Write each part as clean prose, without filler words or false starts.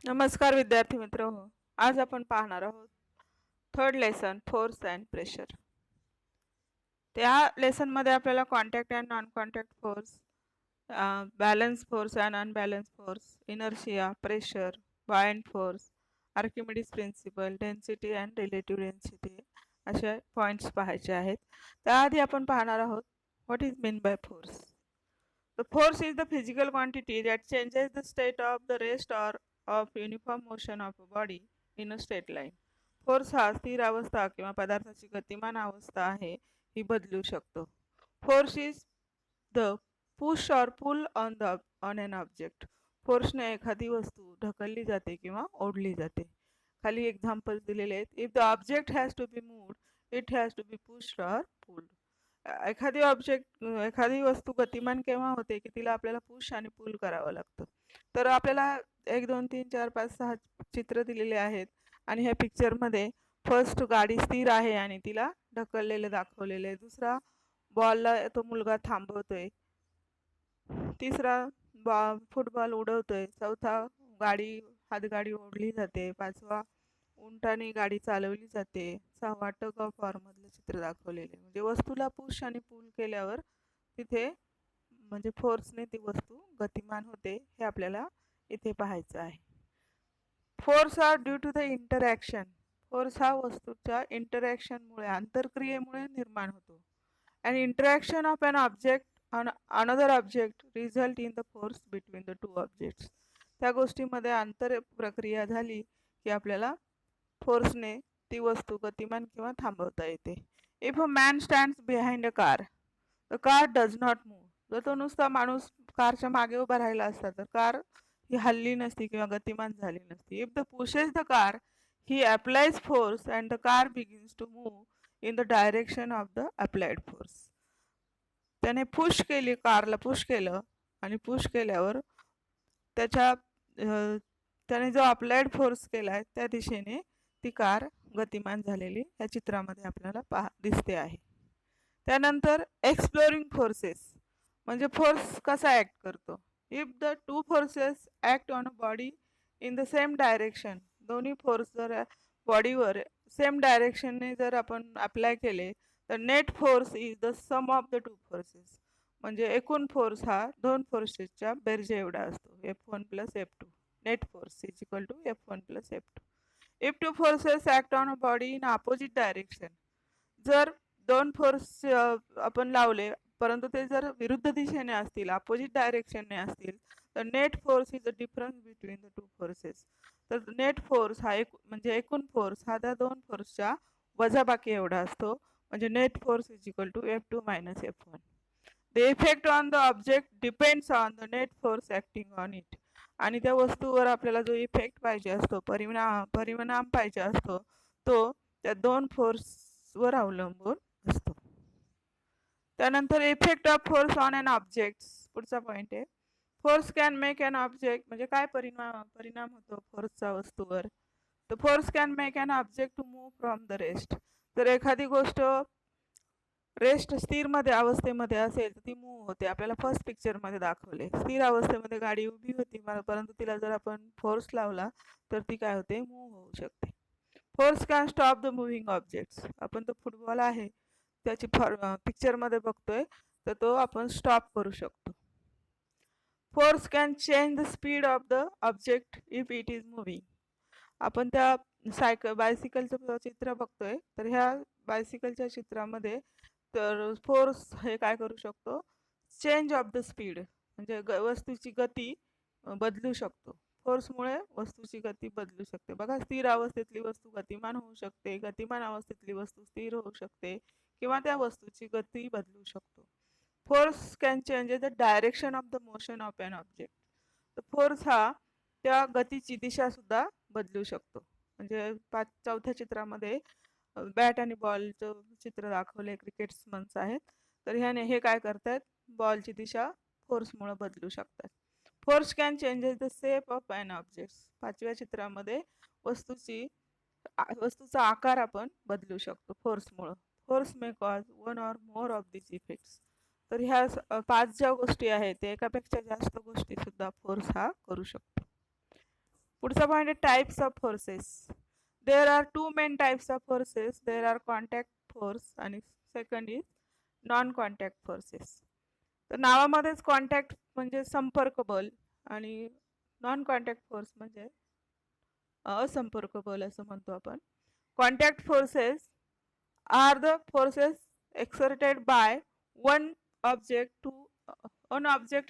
नमस्कार विद्यार्थी मित्र हो. आज आपण पाहणार आहोत third lesson force and pressure. त्या लेसन मध्ये आपल्याला contact and non contact force, balance force and unbalance force, inertia, pressure, buoyant force, Archimedes principle, density and relative density असे पॉइंट्स पाहायचे आहेत. त्याआधी आपण पाहणार आहोत what is mean by force. The force is the physical quantity that changes the state of the rest or of uniform motion of a body in a straight line. Force हा स्थिर अवस्था किंवा पदार्थाची गतिमान अवस्था आहे, ही बदलू शकतो. फोर्स इज द पुश और पुल ऑन एन ऑब्जेक्ट. फोर्सने एखादी वस्तू ढकलली जाते किंवा ओढली जाते. खाली एक्झाम्पल्स दिलेले आहेत. If the object has to be moved, it has to be pushed or pulled. एखादी वस्तू गतिमान केव्हा होते की तिला आपल्याला पुश आणि पुल करावं लागतं. तर आपल्याला 1 2 3 4 5 6 चित्र दिलेले आहेत आणि ह्या पिक्चरमध्ये फर्स्ट गाडी स्थिर आहे आणि तिला ढकललेले दाखवलेले आहे. दुसरा बॉलला तो मुलगा थांबवतोय. तिसरा फुटबॉल उडवतोय. चौथा हातगाडी ओढली जाते. पाचवा उंटाने गाडी चालवली जाते. सहावा टग ऑफ वॉर मधलं चित्र दाखवलेले. म्हणजे वस्तूला पुश आणि पुल केल्यावर तिथे म्हणजे फोर्सने ती वस्तू गतिमान होते, हे आपल्याला इथे पाहायचं आहे. Force are due to the interaction. Force हा वस्तूच्या इंटरॅक्शनमुळे, आंतरक्रियेमुळे निर्माण होतो. अँड interaction of an object another object result in the force between the two objects. त्या गोष्टीमध्ये आंतर प्रक्रिया झाली की आपल्याला फोर्सने ती वस्तू गतिमान किंवा थांबवता येते. If a man stands behind a car, the car does not move. जर तो नुसता माणूस कारच्या मागे उभा राहिला असता तर कार ही हलली नसती किंवा गतिमान झाली नसती. If the pushes the car, he applies force and the car begins to move in the direction of the applied force. त्याने पुश केली, कारला पुश केलं आणि पुश केल्यावर त्याने जो अप्लाइड फोर्स केलाय त्या दिशेने ती कार गतिमान झालेली या चित्रामध्ये आपल्याला दिसते आहे. त्यानंतर एक्सप्लोरिंग फोर्सेस म्हणजे फोर्स कसा ऍक्ट करतो. If the two forces act on a body in the same direction, दोन्ही फोर्स जर बॉडीवर सेम डायरेक्शनने जर आपण अप्लाय केले तर net force is the sum of the two forces. म्हणजे एकूण फोर्स हा दोन फोर्सेसच्या बेरजे एवढा असतो. F1 + F2. Net force is equal to F1 + F2. If two forces act on a body in opposite direction, जर दोन फोर्स आपण लावले परंतु ते जर विरुद्ध दिशेने असतील, अपोजिट डायरेक्शनने असतील, तर net force is the difference between the two forces. तर नेट फोर्स हा म्हणजे एकूण फोर्स हा त्या दोन फोर्सच्या वजाबाकी एवढा असतो. म्हणजे net force is equal to F2 - F1. The effect on the object depends on the net force acting on it. आणि त्या वस्तूवर आपल्याला जो इफेक्ट पाहिजे असतो, परिणाम पाहिजे असतो, तो त्या दोन फोर्सवर अवलंबून असतो. त्यानंतर effect of force on an object, पुढचा पॉइंट आहे. Force can make an object, म्हणजे काय परिणाम होतो फोर्सचा वस्तूवर. तर force can make an object to move from the rest. जर एखादी गोष्ट रेस्ट स्थिर मध्ये अवस्थेमध्ये असेल तर ती मूव्ह होते. आपल्याला फर्स्ट पिक्चर मध्ये दाखवले, स्थिर अवस्थेमध्ये गाडी उभी होती परंतु तिला जर आपण फोर्स लावला तर ती काय होते, मूव्ह होऊ शकते. Force can stop the moving objects. आपण तो फुटबॉल आहे त्याची पिक्चर मध्ये बघतोय, तर तो आपण स्टॉप करू शकतो. Force can change the speed of the object if it is moving. आपण त्या बायसिकलचं चित्र बघतोय, तर ह्या बायसिकलच्या चित्रामध्ये तर फोर्स हे काय करू शकतो, चेंज ऑफ द स्पीड, म्हणजे वस्तूची गती बदलू शकतो. फोर्समुळे वस्तूची गती बदलू शकते. बघा, स्थिर अवस्थेतली वस्तू गतिमान होऊ शकते, गतिमान अवस्थेतली वस्तू स्थिर होऊ शकते किंवा त्या वस्तूची गती बदलू शकतो. Force can change the direction of the motion of an object. तर फोर्स हा त्या गतीची दिशा सुद्धा बदलू शकतो. म्हणजे चौथ्या चित्रामध्ये बॅट आणि बॉलचं चित्र दाखवले, क्रिकेट्समन्स आहेत. तर ह्याने हे काय करतात, बॉलची दिशा फोर्समुळे बदलू शकतात. Force can changes the shape of an object. पाचव्या चित्रामध्ये वस्तूचा आकार आपण बदलू शकतो फोर्समुळे. Force may cause one or more of this effects. तर ह्या 5 ज्या गोष्टी आहेत, एकापेक्षा जास्त गोष्टी सुद्धा फोर्स हा करू शकतो. पुढचा पॉइंट आहे types of forces. There are two main types of forces. There are contact force आणि second is non contact forces. तर नावामध्येच कॉन्टॅक्ट म्हणजे संपर्क बल आणि नॉन कॉन्टॅक्ट फोर्स म्हणजे असंपर्क बल असं म्हणतो आपण. Contact forces are the forces exerted by one object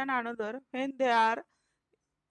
and another when they are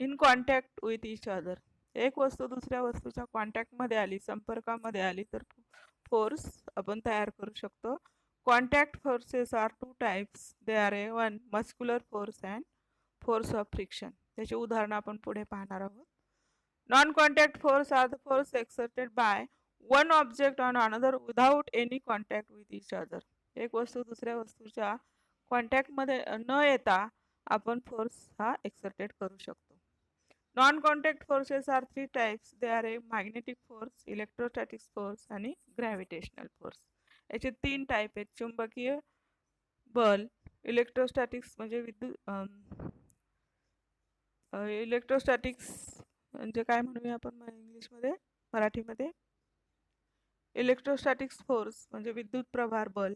in contact with each other. एक वस्तू दुसऱ्या वस्तूच्या कॉन्टॅक्टमध्ये आली, संपर्कामध्ये आली तर फोर्स आपण तयार करू शकतो. Contact forces are two types. They are one muscular force and force of friction. त्याची उदाहरणं आपण पुढे पाहणार आहोत. Non contact force are the force exerted by one object on another without any contact with each other. एक वस्तू दुसऱ्या वस्तूच्या कॉन्टॅक्टमध्ये न येता आपण फोर्स हा एक्सर्टेड करू शकतो. Non contact forces are three types. They are magnetic force, electrostatic force आणि ग्रॅव्हिटेशनल फोर्स. याचे तीन टाईप आहेत. चुंबकीय बल, इलेक्ट्रोस्टॅटिक्स म्हणजे विद्युत इलेक्ट्रोस्टॅटिक्स म्हणजे काय म्हणूया आपण इंग्लिशमध्ये, मराठीमध्ये इलेक्ट्रोस्टॅटिक्स फोर्स म्हणजे विद्युत प्रभार बल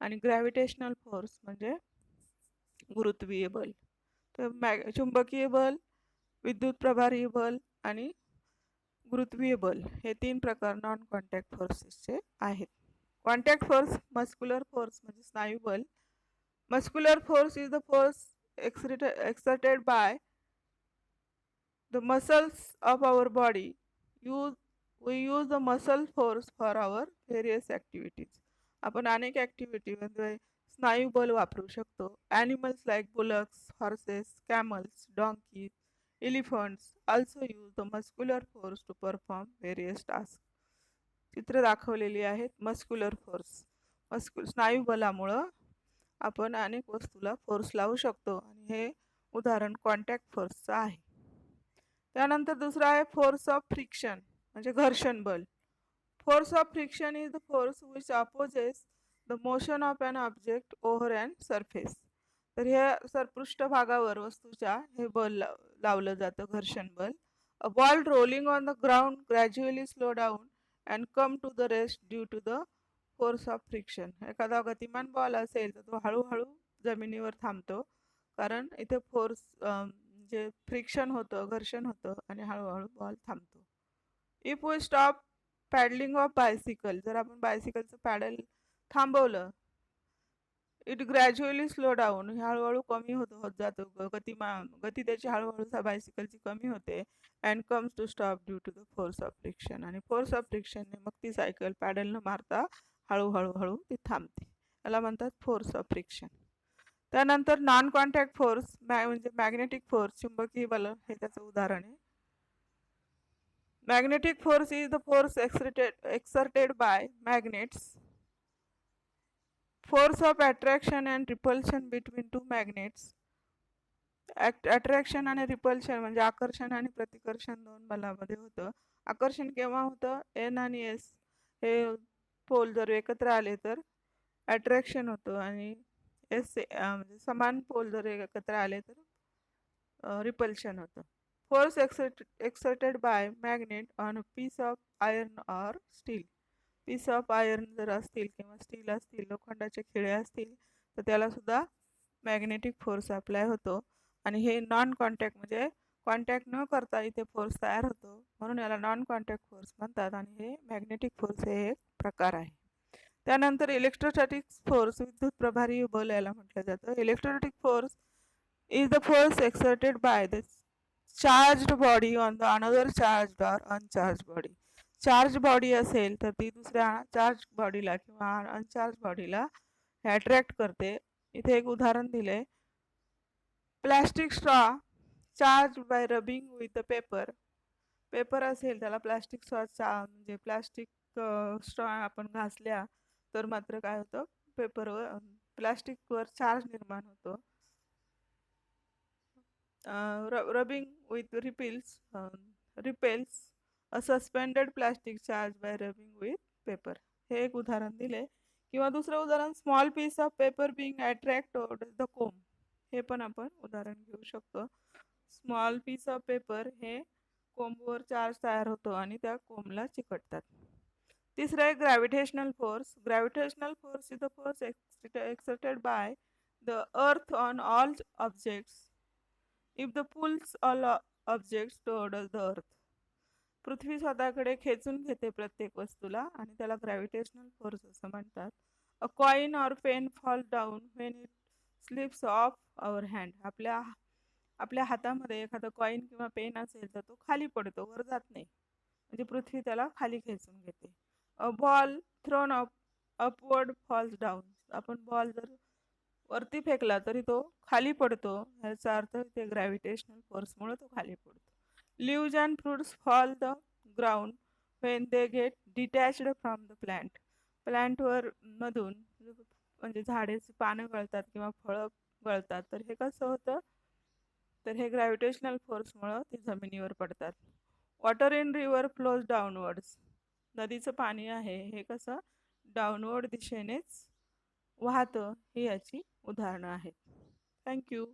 आणि ग्रॅव्हिटेशनल फोर्स म्हणजे गुरुत्वीय बल. तर चुंबकीय बल, विद्युत प्रभारी बल आणि गुरुत्वीय बल हे तीन प्रकार नॉन कॉन्टॅक्ट फोर्सेसचे आहेत. कॉन्टॅक्ट फोर्स मस्क्युलर फोर्स म्हणजे स्नायू बल. Muscular force is the force exerted by the muscles of our body. We use the muscle force for our various activities. आपण अनेक ॲक्टिव्हिटीमध्ये स्नायू बल वापरू शकतो. Animals like bullocks, horses, camels, donkeys, elephants also use the muscular force to perform various tasks. चित्र दाखवलेली आहेत muscular force. स्नायू बलामुळं आपण अनेक वस्तूला फोर्स लावू शकतो आणि हे उदाहरण कॉन्टॅक्ट फोर्सचं आहे. त्यानंतर दुसरा आहे फोर्स ऑफ फ्रिक्शन म्हणजे घर्षण बल. Force of friction is the force which opposes the motion of an object over an surface. तर हे पृष्ठभागावर वस्तूच्या हे बल लावलं जातं, घर्षण बल. A ball rolling on the ground gradually slow down and come to the rest due to the force of friction. एखादा गतिमान बॉल असेल तर तो हळूहळू जमिनीवर थांबतो कारण इथे फोर्स जे फ्रिक्शन होतं, घर्षण होतं आणि हळूहळू बॉल थांबतो. If we stop pedalling of bicycle, जर आपण बायसिकलचं पॅडल थांबवलं, इट ग्रॅज्युअली स्लो डाऊन, हळूहळू कमी होत जातो, गती त्याची हळूहळू बायसिकलची कमी होते. And comes to stop due to the force of friction. आणि फोर्स ऑफ फ्रिक्शनने मग ती सायकल पॅडल न मारता हळूहळू ती थांबते. याला म्हणतात फोर्स ऑफ फ्रिक्शन. त्यानंतर नॉन कॉन्टॅक्ट फोर्स म्हणजे मॅग्नेटिक फोर्स, चुंबकीय बल हे त्याचं उदाहरण आहे. Magnetic force is the force exerted by magnets. Force of attraction and repulsion between two magnets. Attraction आणि रिपल्शन म्हणजे आकर्षण आणि प्रतिकर्षण दोन बलामध्ये होतं. आकर्षण केव्हा होतं? एन आणि एस हे पोल जर एकत्र आले तर अट्रॅक्शन होतं आणि एस म्हणजे समान पोल जर एकत्र आले तर रिपल्शन होतं. Force exerted by magnet on a piece of iron or steel. Piece of iron जर असतील किंवा स्टील असतील, लोखंडाचे खिळे असतील तर त्याला सुद्धा मॅग्नेटिक फोर्स अप्लाय होतो. आणि हे नॉन कॉन्टॅक्ट म्हणजे कॉन्टॅक्ट न करता इथे फोर्स तयार होतो म्हणून याला नॉन कॉन्टॅक्ट फोर्स म्हणतात. आणि हे मॅग्नेटिक फोर्स हे एक प्रकार आहे. त्यानंतर इलेक्ट्रोस्टॅटिक फोर्स विद्युत प्रभारी बल याला म्हटलं जातं. Electrostatic force is the force exerted by the charged body on the another charged or uncharged body. Charge body असेल तर ती दुसऱ्या चार्ज बॉडीला किंवा अनचार्ज बॉडीला अट्रॅक्ट करते. इथे एक उदाहरण दिले. Plastic straw charge by rubbing with the paper. Paper असेल त्याला प्लॅस्टिक स्ट्रॉ म्हणजे प्लॅस्टिक स्ट्रॉ आपण घासल्या तर मात्र काय होतं, पेपरवर प्लॅस्टिकवर चार्ज निर्माण होतो. Rubbing with repels a suspended plastic charge by rubbing with paper. हे एक उदाहरण दिले. किंवा दुसरं उदाहरण small piece of paper being attract the comb. हे पण आपण उदाहरण घेऊ शकतो. स्मॉल पीस ऑफ पेपर हे कोंबवर चार्ज तयार होतो आणि त्या कोंबला चिकटतात. तिसरं आहे gravitational force. Gravitational force is the force exerted by the earth on all objects if the pulls all objects towards the earth. पृथ्वी स्वतःकडे खेचून घेते प्रत्येक वस्तूला आणि त्याला ग्रॅव्हिटेशनल फोर्स असं म्हणतात. A coin or pen fall down when it slips off our hand. आपल्या आपल्या हातामध्ये एखादा कॉइन किंवा पेन असेल तर तो खाली पडतो, वर जात नाही, म्हणजे पृथ्वी त्याला खाली खेचून घेते. A ball thrown upward falls down. आपण बॉल जर वरती फेकला तरी तो खाली पडतो, याचा अर्थ ते ग्रॅव्हिटेशनल फोर्समुळे तो खाली पडतो. Leaves and fruits fall the ground when they get detached from the plant. प्लांटवर मधून म्हणजे झाडेची पानं गळतात किंवा फळं गळतात, तर हे कसं होतं, तर हे ग्रॅव्हिटेशनल फोर्समुळं ते जमिनीवर पडतात. Water in river flows downwards. नदीचं पाणी आहे हे कसं डाऊनवर्ड दिशेनेच वाहतं, ही याची उदाहरणं आहेत. थँक्यू.